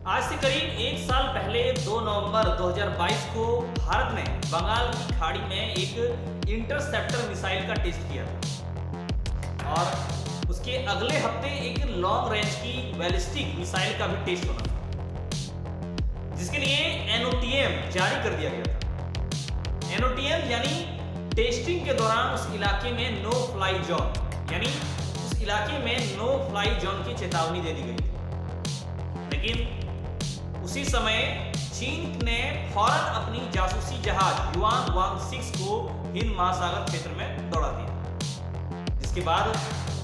आज से करीब एक साल पहले 2 नवंबर 2022 को भारत ने बंगाल की खाड़ी में एक इंटरसेप्टर मिसाइल का टेस्ट किया था और उसके अगले हफ्ते एक लॉन्ग रेंज की बैलिस्टिक मिसाइल का भी टेस्ट होना था, जिसके लिए एनओटीएम जारी कर दिया गया था। एनओटीएम यानी टेस्टिंग के दौरान उस इलाके में नो फ्लाई जोन, यानी उस इलाके में नो फ्लाई जोन की चेतावनी दे दी गई थी। लेकिन उसी समय चीन ने फौरन अपनी जासूसी जहाज युआन वांग 6 को हिंद महासागर क्षेत्र में दौड़ा दिया, जिसके बाद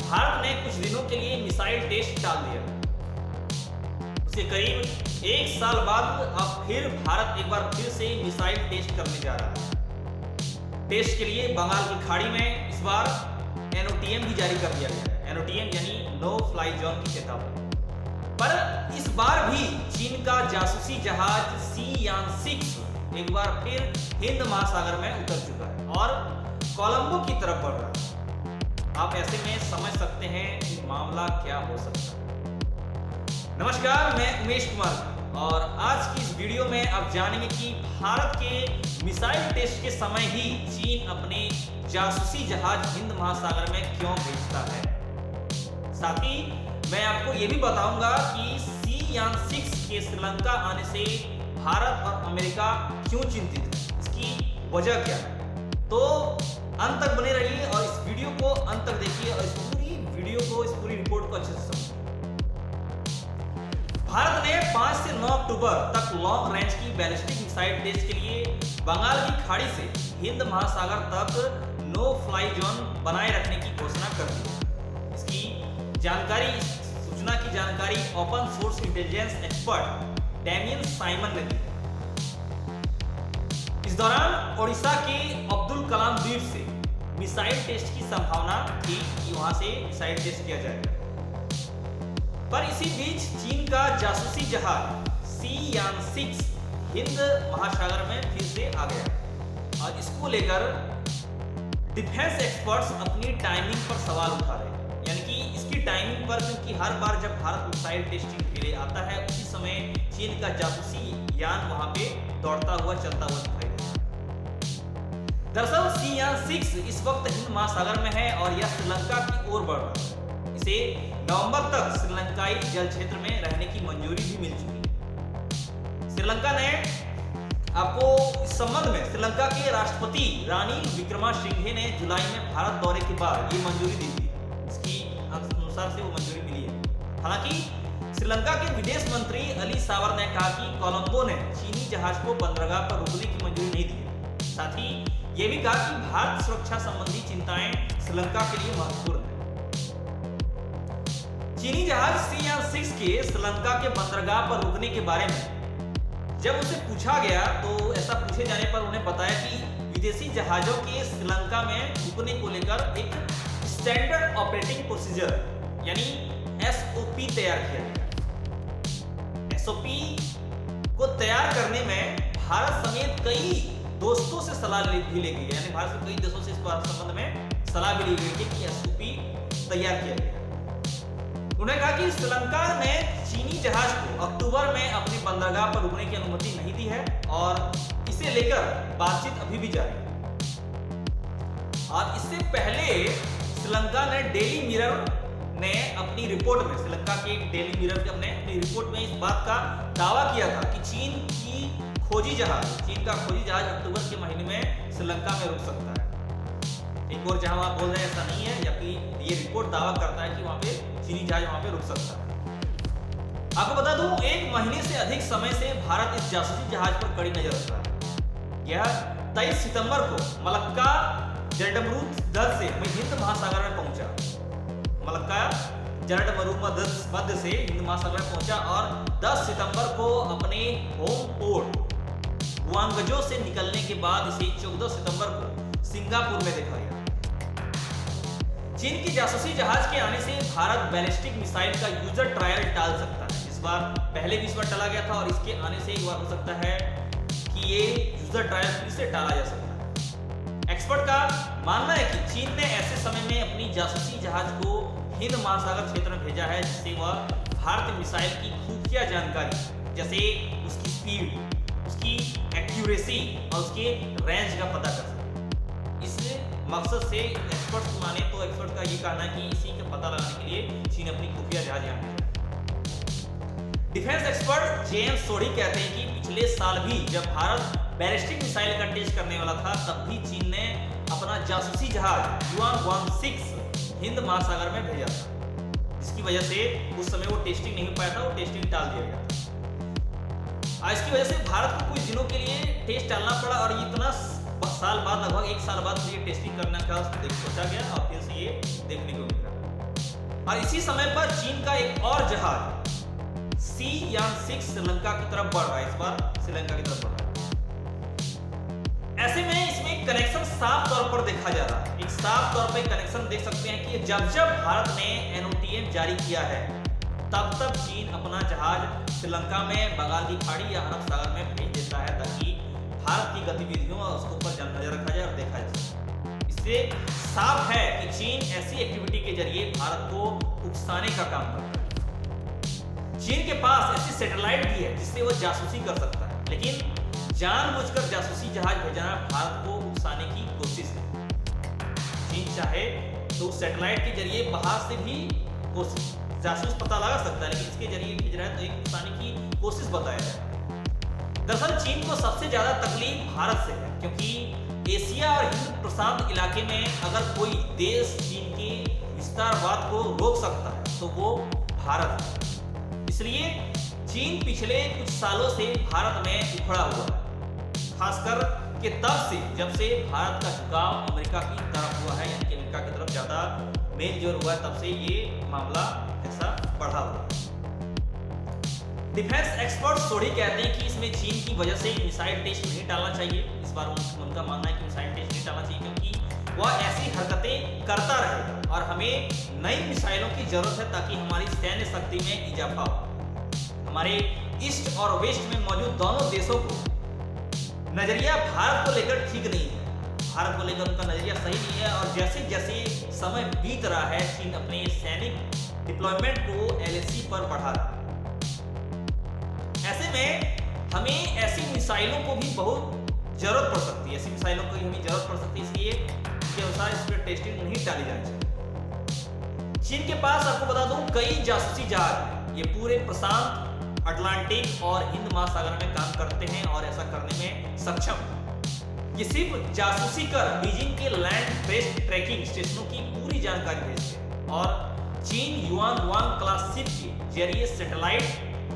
भारत ने कुछ दिनों के लिए मिसाइल टेस्ट टाल दिया। उसके करीब एक साल बाद अब फिर भारत एक बार फिर से मिसाइल टेस्ट करने जा रहा है। टेस्ट के लिए बंगाल की खाड़ी में इस बार एनओटीएम भी जारी कर दिया गया है। एनओटीएम यानी नो फ्लाई जोन की चेतावनी। पर इस बार भी चीन का जासूसी जहाज शियान-6 एक बार फिर हिंद महासागर में उतर चुका है और कोलंबो की तरफ बढ़ रहा है। आप ऐसे में समझ सकते हैं कि मामला क्या हो सकता है। नमस्कार, मैं उमेश कुमार और आज की इस वीडियो में आप जानेंगे कि भारत के मिसाइल टेस्ट के समय ही चीन अपने जासूसी जहाज हिंद महासागर में क्यों भेजता है। साथ ही मैं आपको यह भी बताऊंगा कि शियान-6 के श्रीलंका आने से भारत और अमेरिका क्यों चिंतित है, इसकी वजह क्या है। तो अंत तक बने रहिए और इस वीडियो को अंत तक देखिए और इस पूरी रिपोर्ट को अच्छे से समझिए। भारत ने 5 से 9 अक्टूबर तक लॉन्ग रेंज की बैलिस्टिक मिसाइल टेस्ट के लिए बंगाल की खाड़ी से हिंद महासागर तक नो फ्लाई जोन बनाए रखने की घोषणा कर दी। इसकी सूचना की जानकारी open source intelligence expert Damian Simon ने दी। इस दौरान ओडिशा के अब्दुल कलाम द्वीप से मिसाइल टेस्ट की संभावना थी कि वहां से मिसाइल टेस्ट किया जाएगा। पर इसी बीच चीन का जासूसी जहाज शियान-6 हिंद महासागर में फिर से आ गया और इसको लेकर डिफेंस एक्सपर्ट्स अपनी टाइमिंग पर सवाल उठा रहे हैं। यानी कि इसकी टाइमिंग पर, क्योंकि हर बार जब भारत मिसाइल टेस्टिंग के लिए आता है उसी समय चीन का जासूसी यान वहां पे दौड़ता हुआ चलता हुआ दिखाई देता है। दरअसल शियान-6 इस वक्त हिंद महासागर में है और यह श्रीलंका की ओर बढ़ रहा है। इसे नवंबर तक श्रीलंकाई जल क्षेत्र में रहने की मंजूरी भी मिल चुकी है। श्रीलंका ने आपको इस संबंध में श्रीलंका के राष्ट्रपति रानी विक्रमासिंघे ने जुलाई में भारत दौरे के बाद ये मंजूरी दी थी। इसकी अनुसार से वो मंजूरी मिली है। हालांकि श्रीलंका के विदेश मंत्री अली सावर ने कहा कि कोलंबो ने चीनी जहाज को बंदरगाह पर रुकने की मंजूरी नहीं दी है। साथ ही ये भी कहा कि भारत सुरक्षा संबंधी चिंताएं श्रीलंका के लिए महत्वपूर्ण है। चीनी जहाज शियान-6 के श्रीलंका के बंदरगाह पर रुकने के बारे में जब उसे पूछा गया तो ऐसा पूछे जाने पर उन्हें बताया कि विदेशी जहाजों के श्रीलंका में रुकने को लेकर एक स्टैंडर्ड ऑपरेटिंग प्रोसीजर यानी एसओपी तैयार किया गया। एसओपी को तैयार करने में भारत समेत कई दोस्तों से सलाह भी ली गई, यानी भारत के कई देशों से इस संबंध में सलाह भी ली गई कि एसओपी तैयार किया गया। उन्होंने कहा कि श्रीलंका ने चीनी जहाज को अक्टूबर में अपने बंदरगाह पर रुकने की अनुमति नहीं दी है और इसे लेकर बातचीत अभी भी जारी है। और इससे पहले श्रीलंका ने डेली मिरर ने अपनी रिपोर्ट में अपनी रिपोर्ट में इस बात का दावा किया था कि चीन का खोजी जहाज अक्टूबर के महीने में श्रीलंका में रुक सकता है। एक और जहां आप बोल रहे हैं ऐसा नहीं है, जबकि ये रिपोर्ट दावा करता है कि वहां पे चीनी जहाज वहां पे रुक सकता है। आपको बता दूं, 1 महीने से अधिक समय से भारत इस जासूसी जहाज पर कड़ी नजर रख रहा है। यह 23 सितंबर को मलक्का जलमरूमध्य से हिंद महासागर में पहुंचा। मलक्का जलमरूमध्य से हिंद महासागर में पहुंचा और 10 सितंबर को अपने होम पोर्ट गुआंगझो से निकलने के बाद इसे 14 सितंबर को सिंगापुर में देखा गया। चीन की जासूसी जहाज के आने से भारत बैलिस्टिक मिसाइल का यूजर ट्रायल टाल सकता है। इस बार पहले भी इस बार टाला गया था और इसके आने से एक बार हो सकता है कि ये यूजर ट्रायल फिर से टाला जा सकता है। एक्सपर्ट का मानना है कि चीन ने ऐसे समय में अपनी जासूसी जहाज को हिंद महासागर क्षेत्र में भेजा है, जिससे वह भारतीय मिसाइल की खुफिया जानकारी जैसे उसकी स्पीड, उसकी एक्यूरेसी और उसके रेंज का पता कर सके। इस मकसद से एक्सपर्ट्स माने तो एक्सपर्ट का ये कहना है कि इसी का पता लगाने के लिए चीन अपनी खुफिया जहाज यहाँ भेजा। डिफेंस एक्सपर्ट जेम्स सोडी कहते हैं कि पिछले साल भी जब भारत बैलिस्टिक मिसाइल का टेस्ट करने वाला था, तब भी चीन ने अपना जासूसी जहाज युआन-16 हिंद महासागर में भेजा था, जिसकी वजह से उस समय वो टेस्टिंग नहीं हो पाया था, वो टेस्टिंग टाल दिया गया था। इसकी वजह से भारत को कुछ दिनों के लिए टेस्ट टालना पड़ा और इतना साल बाद, लगभग 1 साल बाद ये टेस्टिंग करने का सोचा गया और फिर से ये देखने को मिला। और इसी समय पर चीन का एक और जहाज Xi'an-6 श्रीलंका की तरफ बढ़ रहा है, इस बार श्रीलंका की तरफ बढ़ रहा है। ऐसे में इसमें कनेक्शन साफ तौर पर देखा जा रहा है। एक साफ तौर पर कनेक्शन देख सकते हैं कि जब जब भारत ने NOTM जारी किया है, तब तब चीन अपना जहाज श्रीलंका में, बंगाल की खाड़ी या अरब सागर में भेज देता है, ताकि भारत की गतिविधियों और उसके ऊपर नजर रखा जाए और देखा जाए। इससे साफ है कि चीन ऐसी एक्टिविटी के जरिए भारत को उकसाने का काम करता है। चीन के पास ऐसी सैटेलाइट भी है जिससे वो जासूसी कर सकता है, लेकिन जानबूझकर जासूसी जहाज भेजना भारत को उकसाने की कोशिश है। चीन चाहे तो उस सैटेलाइट के जरिए बाहर से भी जासूस पता लगा सकता है, लेकिन इसके जरिए भेज रहा है तो एक उकसाने की कोशिश बताया जाए। दरअसल चीन को सबसे ज्यादा तकलीफ भारत से है, क्योंकि एशिया और हिंद प्रशांत इलाके में अगर कोई देश चीन के विस्तारवाद को रोक सकता है तो वो भारत है। इसलिए चीन पिछले कुछ सालों से भारत में उखड़ा हुआ है, खासकर के तब से जब से भारत का झुकाव अमेरिका की तरफ हुआ है, यानी कि अमेरिका की तरफ ज्यादा मेल जोर हुआ है, तब से ये मामला ऐसा बढ़ा हुआ है। डिफेंस एक्सपर्ट सोडी कहते हैं कि इसमें चीन की वजह से मिसाइल टेस्ट नहीं टालना चाहिए। इस बार उनका मानना है कि मिसाइल टेस्ट नहीं टालना चाहिए, क्योंकि वह ऐसी हरकतें करता रहेगा और हमें नई मिसाइलों की जरूरत है, ताकि हमारी सैन्य शक्ति में इजाफा हो। हमारे ईस्ट और वेस्ट में मौजूद दोनों देशों को नजरिया भारत को लेकर ठीक नहीं है। भारत को लेकर उनका नजरिया सही नहीं है, और जैसे जैसे समय बीत रहा है, चीन अपने सैनिक डिप्लॉयमेंट को LAC पर बढ़ा रहा है। ऐसे में हमें ऐसी मिसाइलों को भी बहुत जरूरत पड़ सकती है, ऐसी मिसाइलों को हमें जरूरत पड़ सकती है, इसलिए इसके अनुसार इस पर टेस्टिंग नहीं टाली जानी चाहिए। चीन के पास आपको बता दूं कई जासूसी जहाज ये पूरे प्रशांत, अटलांटिक और हिंद महासागर में काम करते हैं और ऐसा करने में सक्षम। ये सिर्फ जासूसी कर बीजिंग के लैंड बेस्ड ट्रैकिंग स्टेशनों की पूरी जानकारी भेजते हैं, और चीन युआन-वांग क्लास शिप के जरिए सैटेलाइट,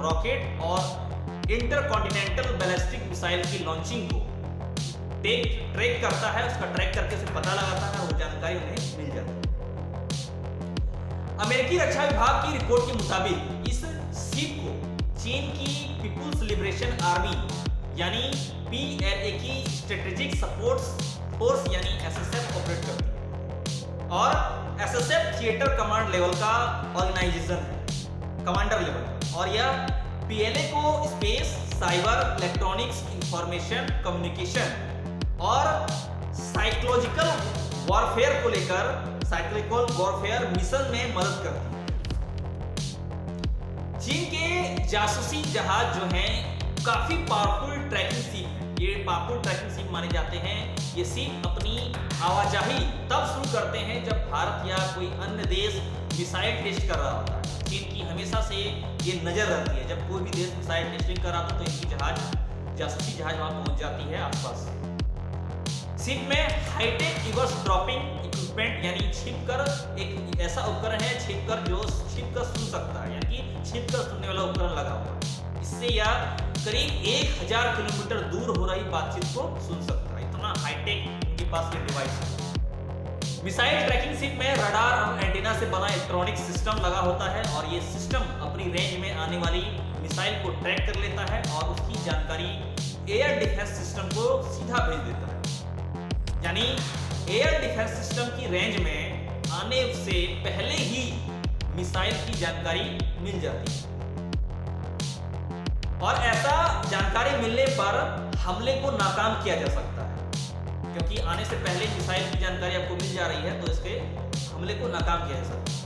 रॉकेट और इंटरकॉन्टिनेंटल बैलिस्टिक मिसाइल की लॉन्चिंग को ट्रैक करता है, उसका ट्रैक करके उसे पता लगाता है और वो जानकारी उन्हें मिल जाती है। अमेरिकी रक्षा विभाग की रिपोर्ट के मुताबिक इस शिप को चीन की पीपुल्स लिबरेशन आर्मी यानी PLA की स्ट्रेटेजिक सपोर्ट फोर्स यानी SSF ऑपरेट करती है, और SSF थिएटर कमांड लेवल का ऑर्गेनाइजेशन है, कमांडर लेवल का, और यह PLA को space, cyber, electronics, information, communication और साइकोलॉजिकल वॉरफेयर को लेकर साइकोलॉजिकल वॉरफेयर मिशन में मदद करती है। चीन के जासूसी जहाज जो हैं काफी पावरफुल ट्रैकिंग शिप है। ये पावरफुल ट्रैकिंग शिप माने जाते हैं। ये शिप अपनी आवाजाही तब शुरू करते हैं जब भारत या कोई अन्य देश मिसाइल टेस्ट कर रहा होता है। चीन की हमेशा से ये नजर रहती है, जब कोई भी देश मिसाइल टेस्टिंग कर रहा था तो इनकी जहाज, जासूसी जहाज वहां पहुंच जाती है आसपास। शिप में हाईटेक रिवर्स ड्रॉपिंग इक्विपमेंट यानी छिपकर, एक ऐसा उपकरण है छिपकर जो छिपकर सुन सकता है, यानी कि छिपकर सुनने वाला उपकरण लगा हुआ है। इससे यह करीब 1000 किलोमीटर दूर हो रही बातचीत को सुन सकता है। इतना हाईटेक इनके पास ये डिवाइस है। मिसाइल ट्रैकिंग शिप में रडार और एंटीना से बना इलेक्ट्रॉनिक सिस्टम लगा होता है, और ये सिस्टम अपनी रेंज में आने वाली मिसाइल को ट्रैक कर लेता है और उसकी जानकारी एयर डिफेंस सिस्टम को सीधा भेज देता है। यानी एयर डिफेंस सिस्टम की रेंज में आने से पहले ही मिसाइल की जानकारी मिल जाती है, और ऐसा जानकारी मिलने पर हमले को नाकाम किया जा सकता है, क्योंकि आने से पहले मिसाइल की जानकारी आपको मिल जा रही है तो इसके हमले को नाकाम किया जा सकता है।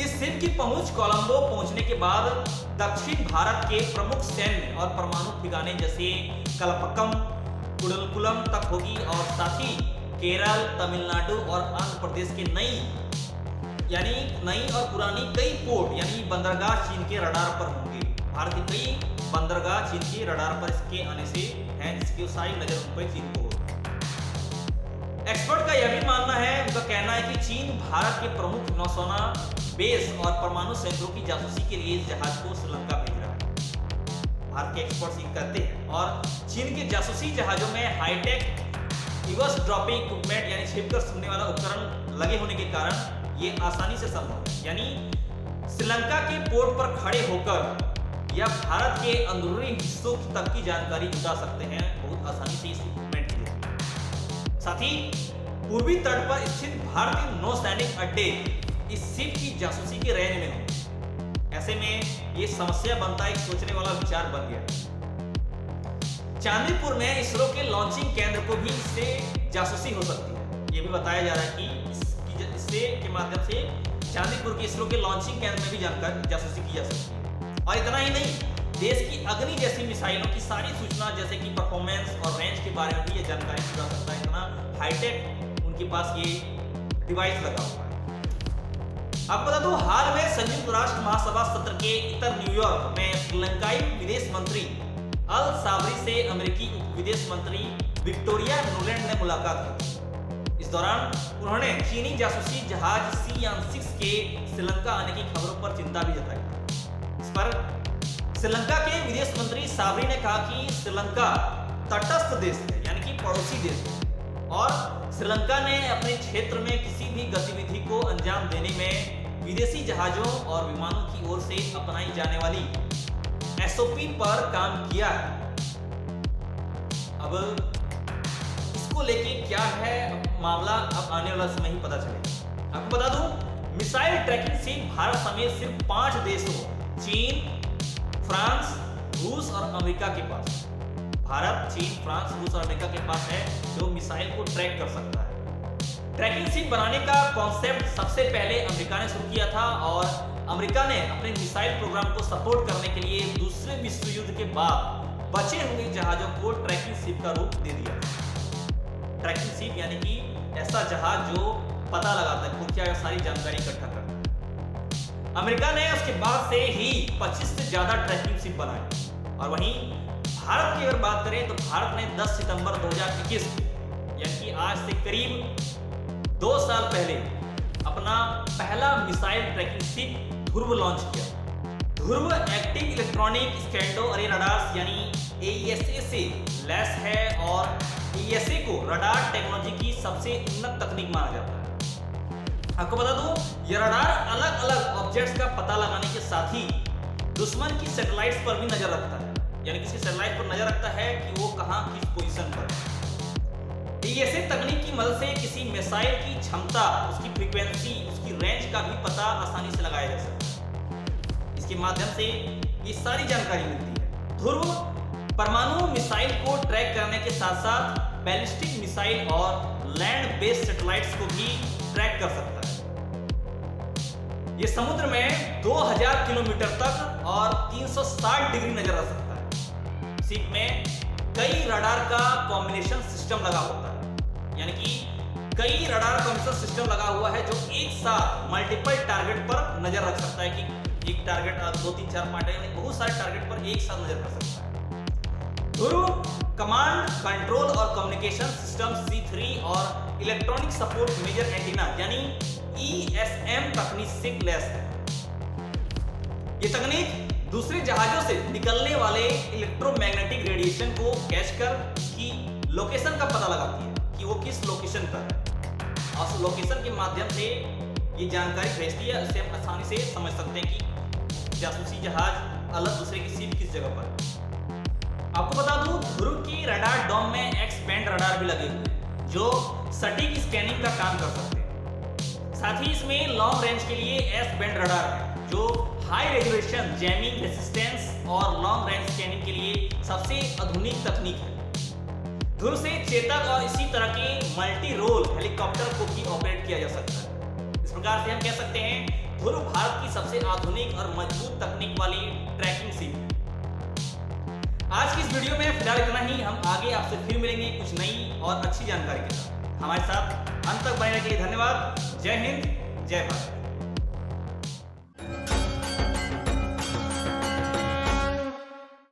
इस शिप की पहुंच कोलंबो पहुंचने के बाद दक्षिण भारत के प्रमुख सैन्य और परमाणु ठिकाने जैसे कलपक्कम, कुडलकुलम तक होगी और साथ ही केरल, तमिलनाडु और आंध्र प्रदेश के नई और पुरानी कई पोर्ट यानी बंदरगाह चीन के रडार पर होंगे। भारत के कई बंदरगाह चीन के रडार पर इसके आने से हैं, जिसकी सारी नजर उन पर चीन को होगी। एक्सपर्ट का यह भी मानना है, उनका कहना है कि चीन भारत के प्रमुख नौसेना बेस और परमाणु संयंत्रों की जासूसी के लिए इस जहाज को श्रीलंका भेज रहा है। भारत के एक्सपर्ट्स ये कहते हैं और चीन के जासूसी जहाजों में हाईटेक रिवर्स ड्रॉपिंग इक्विपमेंट यानी छिपकर सुनने वाला उपकरण लगे होने के कारण ये आसानी से संभव है। यानी श्रीलंका के पोर्ट पर खड़े होकर या भारत के अंदरूनी हिस्सों तक की जानकारी जुटा सकते हैं बहुत आसानी से इस इक्विपमेंट के। साथ ही पूर्वी तट पर स्थित भारतीय नौसैनिक अड्डे इस शिप की जासूसी के रेंज में होंगे। ऐसे में ये समस्या बनता है, एक सोचने वाला विचार बन गया। चांदीपुर में इसरो के लॉन्चिंग केंद्र को भी इससे जासूसी हो सकती है। ये भी बताया जा रहा है कि इससे के माध्यम से चांदीपुर के इसरो के लॉन्चिंग केंद्र में भी जानकारी जासूसी की जा सकती है। और इतना ही नहीं, देश की अग्नि जैसी मिसाइलों की सारी सूचना जैसे कि परफॉर्मेंस और रेंज के बारे में भी ये जानकारी जुटा सकता है। इतना हाईटेक उनके पास ये डिवाइस लगा हुआ है। आपको बता दूं, हाल में संयुक्त राष्ट्र महासभा सत्र के इतर न्यूयॉर्क में श्रीलंकाई विदेश मंत्री अल साबरी से अमेरिकी उप विदेश मंत्री विक्टोरिया नुलैंड ने मुलाकात की। इस दौरान उन्होंने चीनी जासूसी जहाज CN-6 के श्रीलंका आने की खबरों पर चिंता भी जताई। इस पर श्रीलंका के विदेश मंत्री साबरी ने कहा कि श्रीलंका तटस्थ देश है, यानी कि पड़ोसी देश है, और श्रीलंका ने अपने क्षेत्र में किसी भी गतिविधि को अंजाम देने में विदेशी जहाजों और विमानों की ओर से अपनाई जाने वाली SOP पर काम किया है। अब इसको लेके क्या है मामला, अब आने वाला समय ही पता चलेगा। आपको बता दूं, मिसाइल ट्रैकिंग से भारत समेत सिर्फ 5 देशों चीन, फ्रांस, रूस और अमेरिका के पास, भारत, चीन, फ्रांस, रूस और अमेरिका के पास है जो मिसाइल को ट्रैक कर सकता है। ट्रैकिंग शिप बनाने का कॉन्सेप्ट सबसे पहले अमेरिका ने शुरू किया था और अमेरिका ने अपने मिसाइल प्रोग्राम को सपोर्ट करने के लिए दूसरे विश्व युद्ध के बाद बचे हुए जहाजों को ट्रैकिंग शिप का रूप दे दिया। ट्रैकिंग शिप यानी कि ऐसा जहाज जो पता लगाता है, खुद क्या सारी जानकारी इकट्ठा करता है। अमेरिका ने उसके बाद से ही 25 से ज्यादा ट्रैकिंग शिप बनाई। और वहीं भारत की अगर बात करें तो भारत ने 10 सितंबर 2021 यानी कि आज से करीब 2 साल पहले अपना पहला मिसाइल ट्रैकिंग शिप ध्रुव लॉन्च किया। ध्रुव एक्टिव इलेक्ट्रॉनिक स्कैंडो अरे रडार्स यानी AESA से लैस है और AESA को रडार टेक्नोलॉजी की सबसे उन्नत तकनीक माना जाता है। आपको बता दूं, यह रडार अलग अलग ऑब्जेक्ट्स का पता लगाने के साथ ही दुश्मन की सैटेलाइट्स पर भी नजर रखता है, यानी किसी सैटेलाइट पर नजर रखता है कि वो कहां किस पोजीशन पर है। AESA तकनीक की मदद से किसी मिसाइल की क्षमता, उसकी फ्रीक्वेंसी, उसकी रेंज का भी पता आसानी से लगाया जा सकता है। इसके माध्यम से ये सारी जानकारी मिलती है। ध्रुव परमाणु मिसाइल को ट्रैक करने के साथ साथ बैलिस्टिक मिसाइल और लैंड बेस्ड सैटेलाइट्स को भी ट्रैक कर सकता है। ये समुद्र में 2000 किलोमीटर तक और 360 डिग्री नजर रख सकता है। शिप में कई रडार का कॉम्बिनेशन सिस्टम लगा होता है, यानी कि कई रडार कॉम्बिनेशन सिस्टम लगा हुआ है जो एक साथ मल्टीपल टारगेट पर नजर रख सकता है कि एक टारगेट 2 3 4 5 यानी बहुत सारे टारगेट पर एक साथ नजर रख सकता है। ध्रुव कमांड, कंट्रोल और कम्युनिकेशन सिस्टम C3 और इलेक्ट्रॉनिक सपोर्ट मेजर एंटीना यानी ESM तकनीक से लैस है। ये तकनीक दूसरे जहाजों से निकलने वाले इलेक्ट्रोमैग्नेटिक रेडिएशन को कैच कर उसकी लोकेशन का पता लगाती है कि वो किस लोकेशन पर है, और उस लोकेशन के माध्यम से ये जानकारी भेजती है। उससे हम आसानी से समझ सकते हैं कि जासूसी जहाज अलग दूसरे की शिप किस जगह पर है। आपको बता दूं, ध्रुव की रडार डोम में X बैंड रडार भी लगे हुए हैं जो सटीक स्कैनिंग का काम कर सकते हैं। साथ ही इसमें लॉन्ग रेंज के लिए S बैंड रडार है जो हाई रेजोल्यूशन जैमिंग रेसिस्टेंस और लॉन्ग रेंज स्कैनिंग के लिए सबसे आधुनिक तकनीक है। ध्रुव से चेतक और इसी तरह के मल्टी रोल हेलीकॉप्टर को भी ऑपरेट किया जा सकता है। इस प्रकार से हम कह सकते हैं ध्रुव भारत की सबसे आधुनिक और मजबूत तकनीक वाली ट्रैकिंग शिप। आज की इस वीडियो में फिलहाल इतना ही। हम आगे आपसे फिर मिलेंगे कुछ नई और अच्छी जानकारी के साथ। हमारे साथ अंत तक बने रहने के लिए धन्यवाद। जय हिंद, जय भारत।